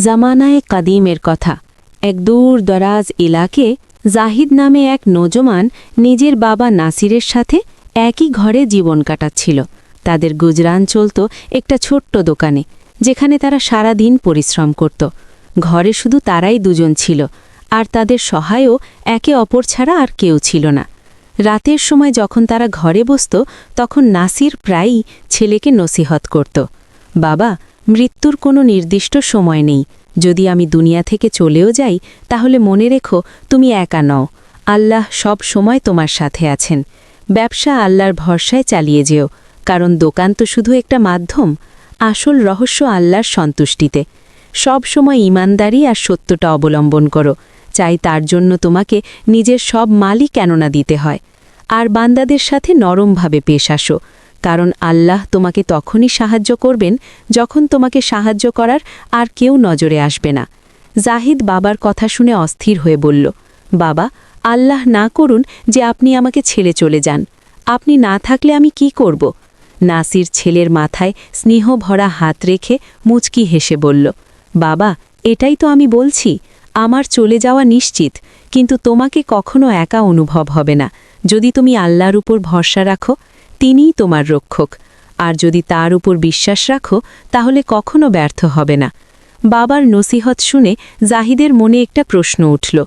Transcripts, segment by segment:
জামানায়ে কাদিমের কথা। এক দূর দরাজ এলাকে জাহিদ নামে এক নওজোয়ান নিজের বাবা নাসিরের সাথে একই ঘরে জীবন কাটাচ্ছিল। তাদের গুজরান চলত একটা ছোট্ট দোকানে, যেখানে তারা সারা দিন পরিশ্রম করত। ঘরে শুধু তারাই দুজন ছিল, আর তাদের সহায়ও একে অপর ছাড়া আর কেউ ছিল না। রাতের সময় যখন তারা ঘরে বসত, তখন নাসির প্রায়ই ছেলেকে নসিহত করত, বাবা, মৃত্যুর কোনো নির্দিষ্ট সময় নেই। যদি আমি দুনিয়া থেকে চলেও যাই, তাহলে মনে রেখো তুমি একা নও, আল্লাহ সব সময় তোমার সাথে আছেন। ব্যবসা আল্লাহর ভরসায় চালিয়ে যেও, কারণ দোকান তো শুধু একটা মাধ্যম। আসল রহস্য আল্লাহর সন্তুষ্টিতে। সব সময় ঈমানদারি আর সত্যটা অবলম্বন করো, চাই তার জন্য তোমাকে নিজের সব মালই কেননা দিতে হয়। আর বান্দাদের সাথে নরমভাবে পেশ আসো, কারণ আল্লাহ তোমাকে তখনই সাহায্য করবেন যখন তোমাকে সাহায্য করার আর কেউ নজরে আসবে না। জাহিদ বাবার কথা শুনে অস্থির হয়ে বলল, বাবা, আল্লাহ না করুন যে আপনি আমাকে ছেড়ে চলে যান। আপনি না থাকলে আমি কি করব? নাসির ছেলের মাথায় স্নেহ ভরা হাত রেখে মুচকি হেসে বলল, বাবা, এটাই তো আমি বলছি, আমার চলে যাওয়া নিশ্চিত, কিন্তু তোমাকে কখনো একা অনুভব হবে না। যদি তুমি আল্লাহর উপর ভরসা রাখো, তিনিই তোমার রক্ষক, আর যদি তার উপর বিশ্বাস রাখো, তাহলে কখনো ব্যর্থ হবে না। বাবার নসিহত শুনে জাহিদের মনে একটা প্রশ্ন উঠল,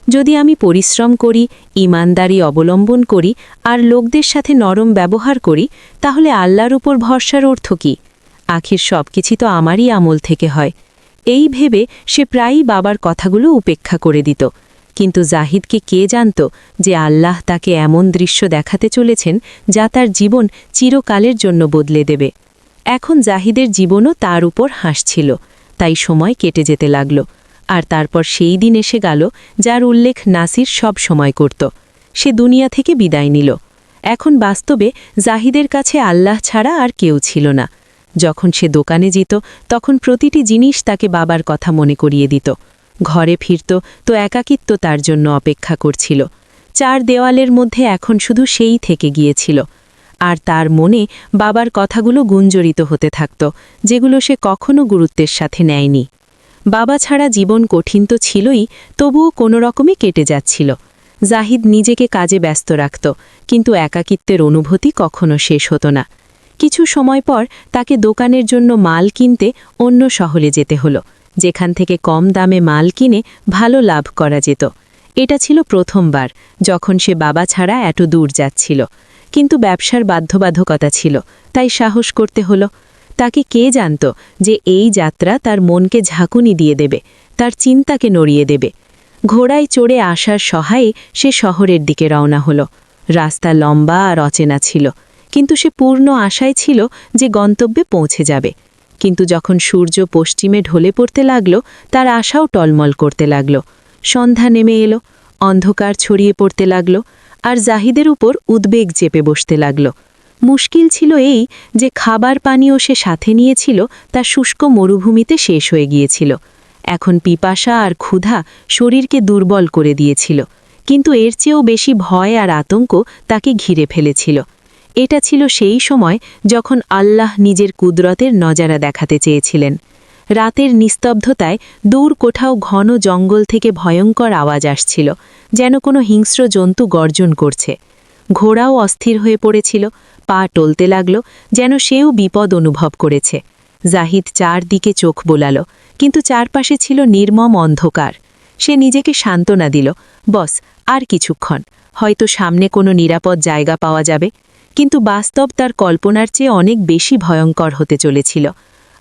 যদি আমি পরিশ্রম করি, ঈমানদারি অবলম্বন করি আর লোকদের সাথে নরম ব্যবহার করি, তাহলে আল্লাহর উপর ভরসার অর্থ কী? আখির সব কিছু তো আমারই আমল থেকে হয়। এই ভেবে সে প্রায়ই বাবার কথাগুলো উপেক্ষা করে দিত। কিন্তু জাহিদকে কে জানত যে আল্লাহ তাকে এমন দৃশ্য দেখাতে চলেছেন যা তার জীবন চিরকালের জন্য বদলে দেবে। এখন জাহিদের জীবনও তার উপর হাসছিল, তাই সময় কেটে যেতে লাগল। আর তারপর সেই দিন এসে গেল যার উল্লেখ নাসির সব সময় করত। সে দুনিয়া থেকে বিদায় নিল। এখন বাস্তবে জাহিদের কাছে আল্লাহ ছাড়া আর কেউ ছিল না। যখন সে দোকানে যেত, তখন প্রতিটি জিনিস তাকে বাবার কথা মনে করিয়ে দিত। ঘরে ফিরত তো একাকিত্ব তার জন্য অপেক্ষা করছিল। চার দেওয়ালের মধ্যে এখন শুধু সেই থেকে গিয়েছিল, আর তার মনে বাবার কথাগুলো গুঞ্জরিত হতে থাকত, যেগুলো সে কখনো গুরুত্বের সাথে নেয়নি। বাবা ছাড়া জীবন কঠিন তো ছিলই, তবুও কোনো রকমই কেটে যাচ্ছিল। জাহিদ নিজেকে কাজে ব্যস্ত রাখত, কিন্তু একাকিত্বের অনুভূতি কখনো শেষ হতো না। কিছু সময় পর তাকে দোকানের জন্য মাল কিনতে অন্য শহরে যেতে হলো, যেখান থেকে কম দামে মাল কিনে ভালো লাভ করা যেত। এটা ছিল প্রথমবার যখন সে বাবা ছাড়া এত দূর যাচ্ছিল, কিন্তু ব্যবসার বাধ্যবাধকতা ছিল, তাই সাহস করতে হলো। তাকে কে জানত যে এই যাত্রা তার মনকে ঝাঁকুনি দিয়ে দেবে, তার চিন্তাকে নড়িয়ে দেবে। ঘোড়ায় চড়ে আসার সহায়ে সে শহরের দিকে রওনা হলো। রাস্তা লম্বা আর অচেনা ছিল, কিন্তু সে পূর্ণ আশায় ছিল যে গন্তব্যে পৌঁছে যাবে। কিন্তু যখন সূর্য পশ্চিমে ঢলে পড়তে লাগল, তার আশাও টলমল করতে লাগল। সন্ধ্যা নেমে এলো, অন্ধকার ছড়িয়ে পড়তে লাগল, আর জাহিদের উপর উদ্বেগ চেপে বসতে লাগল। মুশকিল ছিল এই যে খাবার পানীয় সে সাথে নিয়েছিল তা শুষ্ক মরুভূমিতে শেষ হয়ে গিয়েছিল। এখন পিপাসা আর ক্ষুধা শরীরকে দুর্বল করে দিয়েছিল, কিন্তু এর চেয়েও বেশি ভয় আর আতঙ্ক তাকে ঘিরে ফেলেছিল। এটা ছিল সেই সময় যখন আল্লাহ নিজের কুদরতের নজারা দেখাতে চেয়েছিলেন। রাতের নিস্তব্ধতায় দূর কোথাও ঘন জঙ্গল থেকে ভয়ঙ্কর আওয়াজ আসছিল, যেন কোনো হিংস্র জন্তু গর্জন করছে। ঘোড়াও অস্থির হয়ে পড়েছিল, পা টলতে লাগল, যেন সেও বিপদ অনুভব করেছে। জাহিদ চারদিকে চোখ বোলাল, কিন্তু চারপাশে ছিল নির্মম অন্ধকার। সে নিজেকে সান্ত্বনা দিল, বস, আর কিছুক্ষণ, হয়তো সামনে কোনো নিরাপদ জায়গা পাওয়া যাবে। কিন্তু বাস্তব তার কল্পনার চেয়ে অনেক বেশি ভয়ঙ্কর হতে চলেছিল।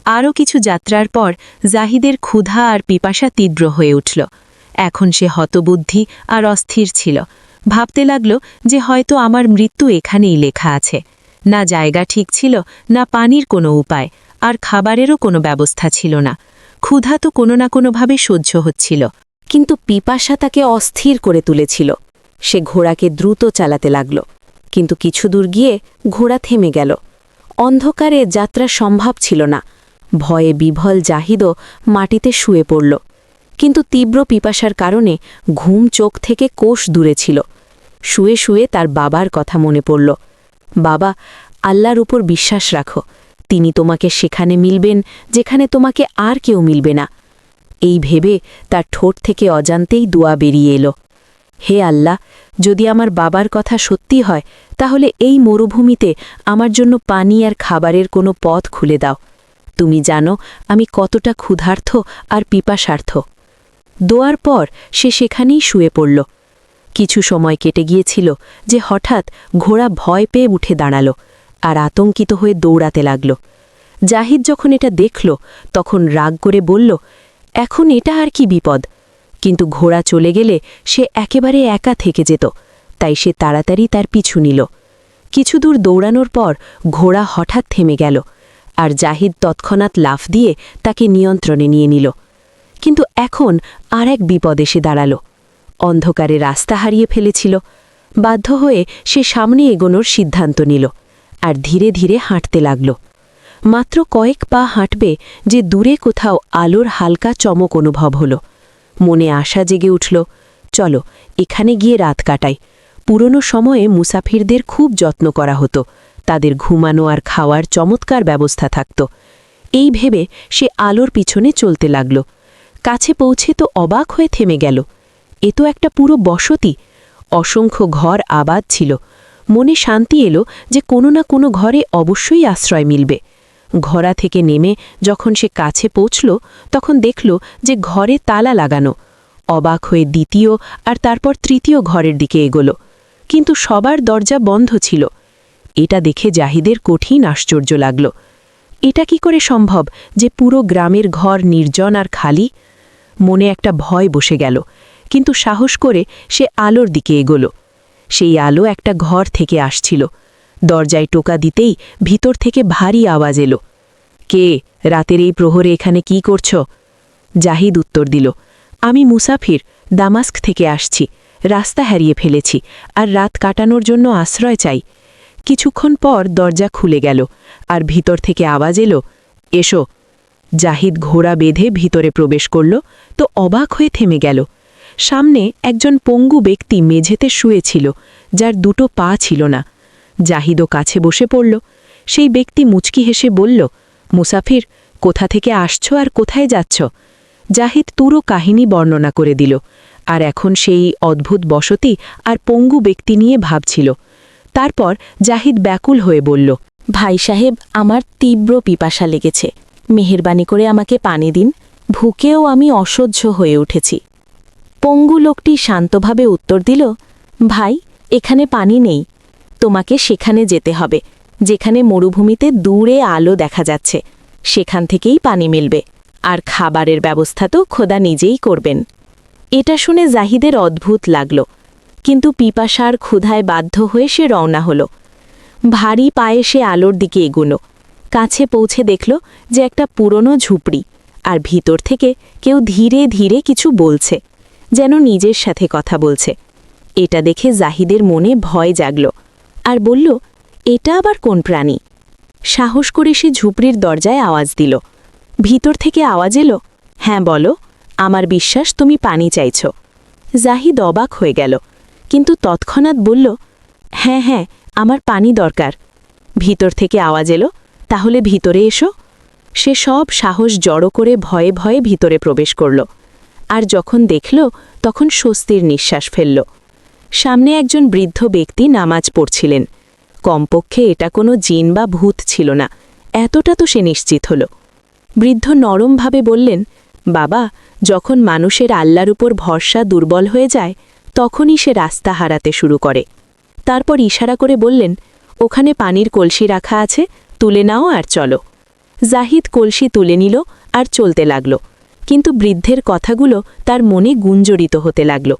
আরও কিছু যাত্রার পর জাহিদের ক্ষুধা আর পিপাসা তীব্র হয়ে উঠল। এখন সে হতবুদ্ধি আর অস্থির ছিল। ভাবতে লাগল যে হয়তো আমার মৃত্যু এখানেই লেখা আছে। না জায়গা ঠিক ছিল, না পানির কোনো উপায়, আর খাবারেরও কোনো ব্যবস্থা ছিল না। ক্ষুধা তো কোনো না কোনোভাবে সহ্য হচ্ছিল, কিন্তু পিপাসা তাকে অস্থির করে তুলেছিল। সে ঘোড়াকে দ্রুত চালাতে লাগল, কিন্তু কিছু দূর গিয়ে ঘোড়া থেমে গেল। অন্ধকারে যাত্রা সম্ভব ছিল না। ভয়ে বিভল জাহিদও মাটিতে শুয়ে পড়ল, কিন্তু তীব্র পিপাসার কারণে ঘুম চোখ থেকে কোষ দূরে ছিল। শুয়ে শুয়ে তার বাবার কথা মনে পড়ল, বাবা, আল্লাহর উপর বিশ্বাস রাখো, তিনি তোমাকে সেখানে মিলবেন যেখানে তোমাকে আর কেউ মিলবে না। এই ভেবে তার ঠোঁট থেকে অজান্তেই দোয়া বেরিয়ে এলো, হে আল্লাহ, যদি আমার বাবার কথা সত্যি হয় তাহলে এই মরুভূমিতে আমার জন্য পানি আর খাবারের কোনো পথ খুলে দাও। তুমি জানো আমি কতটা ক্ষুধার্ত আর পিপাসার্থ। দোয়ার পর সে সেখানেই শুয়ে পড়ল। কিছু সময় কেটে গিয়েছিল যে হঠাৎ ঘোড়া ভয় পেয়ে উঠে দাঁড়াল আর আতঙ্কিত হয়ে দৌড়াতে লাগল। জাহিদ যখন এটা দেখল তখন রাগ করে বলল, এখন এটা আর কি বিপদ? কিন্তু ঘোড়া চলে গেলে সে একেবারে একা থেকে যেত, তাই সে তাড়াতাড়ি তার পিছু নিল। কিছু দূর দৌড়ানোর পর ঘোড়া হঠাৎ থেমে গেল আর জাহিদ তৎক্ষণাৎ লাফ দিয়ে তাকে নিয়ন্ত্রণে নিয়ে নিল। কিন্তু এখন আর এক বিপদ এসে দাঁড়াল। অন্ধকারে রাস্তা হারিয়ে ফেলেছিল। বাধ্য হয়ে সে সামনে এগোনোর সিদ্ধান্ত নিল আর ধীরে ধীরে হাঁটতে লাগল। মাত্র কয়েক পা হাঁটবে যে দূরে কোথাও আলোর হালকা চমক অনুভব হল। মনে আশা জেগে উঠল, চলো এখানে গিয়ে রাত কাটাই। পুরনো সময়ে মুসাফিরদের খুব যত্ন করা হতো, তাদের ঘুমানো আর খাওয়ার চমৎকার ব্যবস্থা থাকত। এই ভেবে সে আলোর পিছনে চলতে লাগল। কাছে পৌঁছে তো অবাক হয়ে থেমে গেল। এ তো একটা পুরো বসতি। অসংখ্য ঘর আবাদ ছিল। মনে শান্তি এলো যে কোনো না কোনো ঘরে অবশ্যই আশ্রয় মিলবে। ঘোড়া থেকে নেমে যখন সে কাছে পৌঁছল তখন দেখল যে ঘরে তালা লাগানো। অবাক হয়ে দ্বিতীয় আর তারপর তৃতীয় ঘরের দিকে এগোল, কিন্তু সবার দরজা বন্ধ ছিল। এটা দেখে জাহিদের কঠিন আশ্চর্য লাগল। এটা কি করে সম্ভব যে পুরো গ্রামের ঘর নির্জন আর খালি? মনে একটা ভয় বসে গেল, কিন্তু সাহস করে সে আলোর দিকে এগোল। সেই আলো একটা ঘর থেকে আসছিল। দরজায় টোকা দিতেই ভিতর থেকে ভারী আওয়াজ এলো। কে, রাতের এই প্রহরে এখানে কি করছ? জাহিদ উত্তর দিল, আমি মুসাফির, দামাস্ক থেকে আসছি। রাস্তা হারিয়ে ফেলেছি আর রাত কাটানোর জন্য আশ্রয় চাই। কিছুক্ষণ পর দরজা খুলে গেল আর ভিতর থেকে আওয়াজ এলো, এসো। জাহিদ ঘোড়া বেঁধে ভিতরে প্রবেশ করল তো অবাক হয়ে থেমে গেল। সামনে একজন পঙ্গু ব্যক্তি মেঝেতে শুয়েছিল, যার দুটো পা ছিল না। জাহিদও কাছে বসে পড়ল। সেই ব্যক্তি মুচকি হেসে বলল, মুসাফির, কোথা থেকে আসছো আর কোথায় যাচ্ছ? জাহিদ পুরো কাহিনী বর্ণনা করে দিল, আর এখন সেই অদ্ভুত বসতি আর পঙ্গু ব্যক্তি নিয়ে ভাবছিল। তারপর জাহিদ ব্যাকুল হয়ে বলল, ভাই সাহেব, আমার তীব্র পিপাসা লেগেছে। মেহেরবানি করে আমাকে পানি দিন, ভুকেও আমি অসহ্য হয়ে উঠেছি। পঙ্গু লোকটি শান্তভাবে উত্তর দিল, ভাই, এখানে পানি নেই। তোমাকে সেখানে যেতে হবে, যেখানে মরুভূমিতে দূরে আলো দেখা যাচ্ছে। সেখান থেকেই পানি মিলবে, আর খাবারের ব্যবস্থা তো খোদা নিজেই করবেন। এটা শুনে জাহিদের অদ্ভুত লাগল, কিন্তু পিপাসার ক্ষুধায় বাধ্য হয়ে সে রওনা হল। ভারী পায়ে সে আলোর দিকে এগুলো। কাছে পৌঁছে দেখল যে একটা পুরনো ঝুপড়ি, আর ভিতর থেকে কেউ ধীরে ধীরে কিছু বলছে, যেন নিজের সাথে কথা বলছে। এটা দেখে জাহিদের মনে ভয় জাগল, আর বলল, এটা আবার কোন প্রাণী? সাহস করে সে ঝুপড়ির দরজায় আওয়াজ দিল। ভিতর থেকে আওয়াজ এলো, হ্যাঁ বলো, আমার বিশ্বাস তুমি পানি চাইছ। জাহিদ অবাক হয়ে গেল, কিন্তু তৎক্ষণাৎ বলল, হ্যাঁ হ্যাঁ, আমার পানি দরকার। ভিতর থেকে আওয়াজ এলো, তাহলে ভিতরে এসো। সে সব সাহস জড়ো করে ভয়ে ভয়ে ভিতরে প্রবেশ করল, আর যখন দেখল তখন স্বস্তির নিঃশ্বাস ফেলল। সামনে একজন বৃদ্ধ ব্যক্তি নামাজ পড়ছিলেন। কমপক্ষে এটা কোনো জিন বা ভূত ছিল না, এতটা তো সে নিশ্চিত হল। বৃদ্ধ নরমভাবে বললেন, বাবা, যখন মানুষের আল্লাহর উপর ভরসা দুর্বল হয়ে যায় তখনই সে রাস্তা হারাতে শুরু করে। তারপর ইশারা করে বললেন, ওখানে পানির কলসি রাখা আছে, তুলে নাও আর চলো। জাহিদ কলসি তুলে নিল আর চলতে লাগল, কিন্তু বৃদ্ধের কথাগুলো তার মনে গুঞ্জরিত হতে লাগল।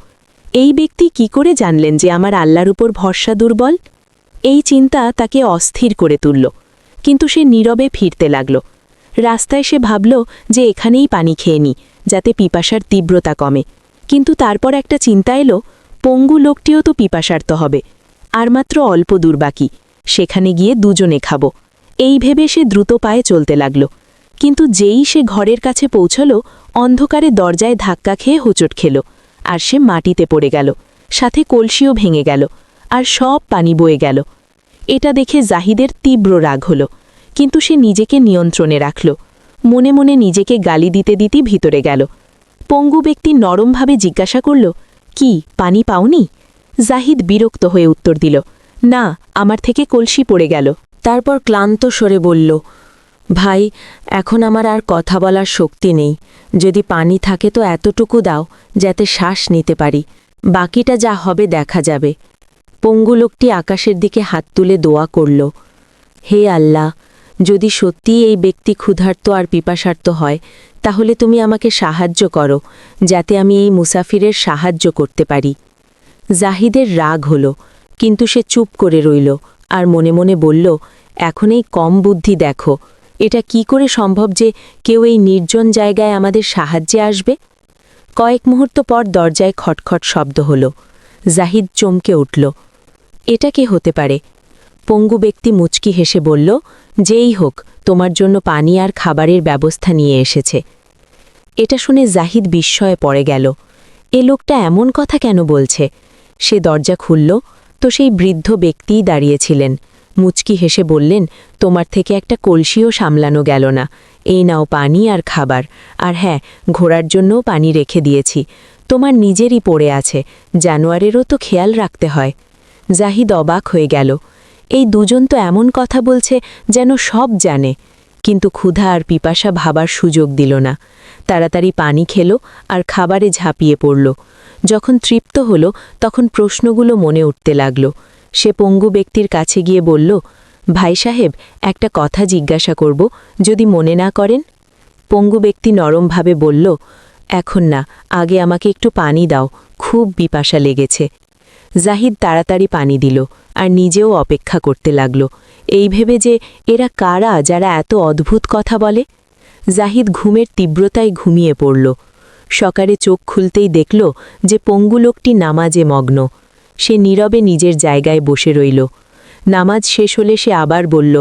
এই ব্যক্তি কি করে জানলেন যে আমার আল্লাহর উপর ভরসা দুর্বল? এই চিন্তা তাকে অস্থির করে তুলল, কিন্তু সে নীরবে ফিরতে লাগল। রাস্তায় সে ভাবল যে এখানেই পানি খেয়ে নি, যাতে পিপাসার তীব্রতা কমে। কিন্তু তারপর একটা চিন্তা এলো, পঙ্গু লোকটিও তো পিপাসার্ত হবে, আর মাত্র অল্প দূর বাকি, সেখানে গিয়ে দুজনে খাব। এই ভেবে সে দ্রুত পায়ে চলতে লাগল। কিন্তু যেই সে ঘরের কাছে পৌঁছল, অন্ধকারে দরজায় ধাক্কা খেয়ে হোঁচট খেল, আর সে মাটিতে পড়ে গেল। সাথে কলসিও ভেঙে গেল, আর সব পানি বয়ে গেল। এটা দেখে জাহিদের তীব্র রাগ হল, কিন্তু সে নিজেকে নিয়ন্ত্রণে রাখল। মনে মনে নিজেকে গালি দিতে দিতে ভিতরে গেল। পঙ্গু ব্যক্তি নরমভাবে জিজ্ঞাসা করল, কি পানি পাওনি? জাহিদ বিরক্ত হয়ে উত্তর দিল, না, আমার থেকে কলসি পড়ে গেল। তারপর ক্লান্ত স্বরে বলল, ভাই, এখন আমার আর কথা বলার শক্তি নেই। যদি পানি থাকে তো এতটুকু দাও যাতে শ্বাস নিতে পারি, বাকিটা যা হবে দেখা যাবে। পঙ্গু লোকটি আকাশের দিকে হাত তুলে দোয়া করল, হে আল্লাহ, যদি সত্যিই এই ব্যক্তি ক্ষুধার্ত আর পিপাসার্ত হয় তাহলে তুমি আমাকে সাহায্য করো, যাতে আমি এই মুসাফিরের সাহায্য করতে পারি। জাহিদের রাগ হল, কিন্তু সে চুপ করে রইল আর মনে মনে বলল, এখন এই কম বুদ্ধি দেখো, এটা কি করে সম্ভব যে কেউ এই নির্জন জায়গায় আমাদের সাহায্যে আসবে? কয়েক মুহূর্ত পর দরজায় খটখট শব্দ হল। জাহিদ চমকে উঠল। এটা কে হতে পারে? পঙ্গু ব্যক্তি মুচকি হেসে বলল, যেই হোক, তোমার জন্য পানি আর খাবারের ব্যবস্থা নিয়ে এসেছে। এটা শুনে জাহিদ বিস্ময়ে পড়ে গেল। এ লোকটা এমন কথা কেন বলছে? সে দরজা খুলল তো সেই বৃদ্ধ ব্যক্তিই দাঁড়িয়েছিলেন। মুচকি হেসে বললেন, তোমার থেকে একটা কলসিও সামলানো গেল না। এই নাও পানি আর খাবার, আর হ্যাঁ, ঘোড়ার জন্যও পানি রেখে দিয়েছি। তোমার নিজেরই পড়ে আছে, জানোয়ারেরও তো খেয়াল রাখতে হয়। জাহিদ অবাক হয়ে গেল। এই দুজন তো এমন কথা বলছে যেন সব জানে, কিন্তু ক্ষুধা আর পিপাসা ভাবার সুযোগ দিল না। তাড়াতাড়ি পানি খেল আর খাবারে ঝাঁপিয়ে পড়ল। যখন তৃপ্ত হল তখন প্রশ্নগুলো মনে উঠতে লাগল। সে পঙ্গু ব্যক্তির কাছে গিয়ে বলল, ভাই সাহেব, একটা কথা জিজ্ঞাসা করব, যদি মনে না করেন? পঙ্গু ব্যক্তি নরমভাবে বলল, এখন না, আগে আমাকে একটু পানি দাও, খুব পিপাসা লেগেছে। জাহিদ তাড়াতাড়ি পানি দিল আর নিজেও অপেক্ষা করতে লাগল, এই ভেবে যে এরা কারা যারা এত অদ্ভুত কথা বলে। জাহিদ ঘুমের তীব্রতায় ঘুমিয়ে পড়ল। সকালে চোখ খুলতেই দেখল যে পঙ্গু লোকটি নামাজে মগ্ন। সে নীরবে নিজের জায়গায় বসে রইল। নামাজ শেষ হলে সে আবার বলল,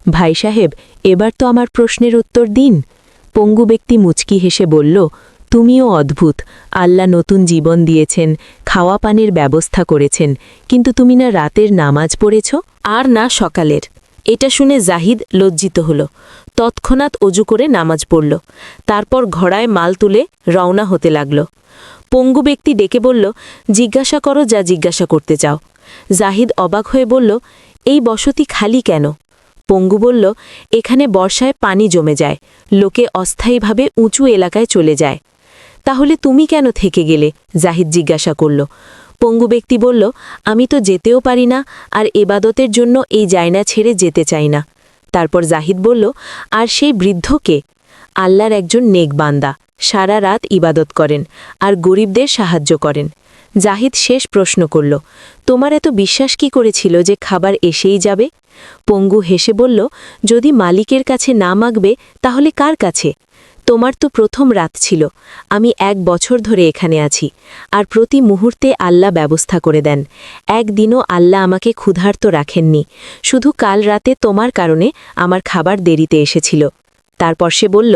ভাই সাহেব, এবার তো আমার প্রশ্নের উত্তর দিন। পঙ্গু ব্যক্তি মুচকি হেসে বলল, তুমিও অদ্ভুত। আল্লাহ নতুন জীবন দিয়েছেন, খাওয়া পানির ব্যবস্থা করেছেন, কিন্তু তুমি না রাতের নামাজ পড়েছ আর না সকালের। এটা শুনে জাহিদ লজ্জিত হল। তৎক্ষণাৎ অজু করে নামাজ পড়ল। তারপর ঘোড়ায় মাল তুলে রওনা হতে লাগল। পঙ্গু ব্যক্তি ডেকে বলল, জিজ্ঞাসা করো যা জিজ্ঞাসা করতে চাও। জাহিদ অবাক হয়ে বলল, এই বসতি খালি কেন? পঙ্গু বলল, এখানে বর্ষায় পানি জমে যায়, লোকে অস্থায়ীভাবে উঁচু এলাকায় চলে যায়। তাহলে তুমি কেন থেকে গেলে? জাহিদ জিজ্ঞাসা করল। পঙ্গু ব্যক্তি বলল, আমি তো যেতেও পারি না, আর এবাদতের জন্য এই জায়না ছেড়ে যেতে চাই না। তারপর জাহিদ বলল, আর সেই বৃদ্ধকে? আল্লাহর একজন নেক বান্দা, সারা রাত ইবাদত করেন আর গরিবদের সাহায্য করেন। জাহিদ শেষ প্রশ্ন করল, তোমার এত বিশ্বাস কি করেছিল যে খাবার এসেই যাবে? পঙ্গু হেসে বলল, যদি মালিকের কাছে না মাগবে তাহলে কার কাছে? তোমার তো প্রথম রাত ছিল, আমি 1 বছর ধরে এখানে আছি, আর প্রতি মুহূর্তে আল্লাহ ব্যবস্থা করে দেন। একদিনও আল্লাহ আমাকে ক্ষুধার্ত রাখেননি, শুধু কাল রাতে তোমার কারণে আমার খাবার দেরিতে এসেছিল। তারপর সে বলল,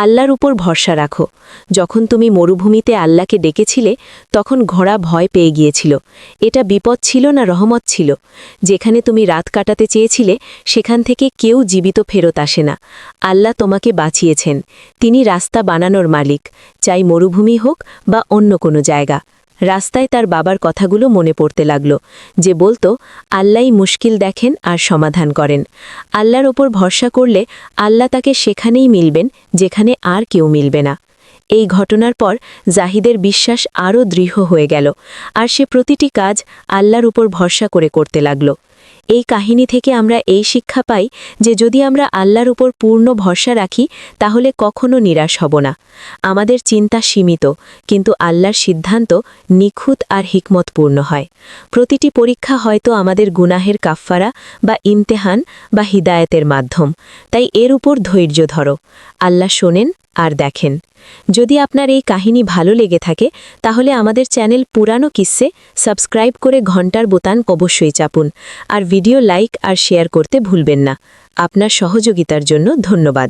আল্লাহর উপর ভরসা রাখো। যখন তুমি মরুভূমিতে আল্লাহকে ডেকেছিলে তখন ঘোড়া ভয় পেয়ে গিয়েছিল। এটা বিপদ ছিল না রহমত ছিল? যেখানে তুমি রাত কাটাতে চেয়েছিলে সেখান থেকে কেউ জীবিত ফেরত আসে না। আল্লাহ তোমাকে বাঁচিয়েছেন। তিনি রাস্তা বানানোর মালিক, চাই মরুভূমি হোক বা অন্য কোনো জায়গা। রাস্তায় তার বাবার কথাগুলো মনে পড়তে লাগল, যে বলতো, আল্লাহই মুশকিল দেখেন আর সমাধান করেন। আল্লাহর ওপর ভরসা করলে আল্লাহ তাকে সেখানেই মিলবেন যেখানে আর কেউ মিলবে না। এই ঘটনার পর জাহিদের বিশ্বাস আরও দৃঢ় হয়ে গেল, আর সে প্রতিটি কাজ আল্লাহর উপর ভরসা করে করতে লাগল। এই কাহিনী থেকে আমরা এই শিক্ষা পাই যে যদি আমরা আল্লাহর উপর পূর্ণ ভরসা রাখি তাহলে কখনো নিরাশ হব না। আমাদের চিন্তা সীমিত, কিন্তু আল্লাহর সিদ্ধান্ত নিখুঁত আর হিকমতপূর্ণ হয়। প্রতিটি পরীক্ষা হয়তো আমাদের গুনাহের কাফফারা বা ইমতেহান বা হিদায়েতের মাধ্যম, তাই এর উপর ধৈর্য ধরো। আল্লাহ শোনেন আর দেখেন। যদি আপনার এই কাহিনী ভালো লেগে থাকে তাহলে আমাদের চ্যানেল পুরানো কিস্সে সাবস্ক্রাইব করে ঘন্টার বোতাম অবশ্যই চাপুন, আর ভিডিও লাইক আর শেয়ার করতে ভুলবেন না। আপনার সহযোগিতার জন্য ধন্যবাদ।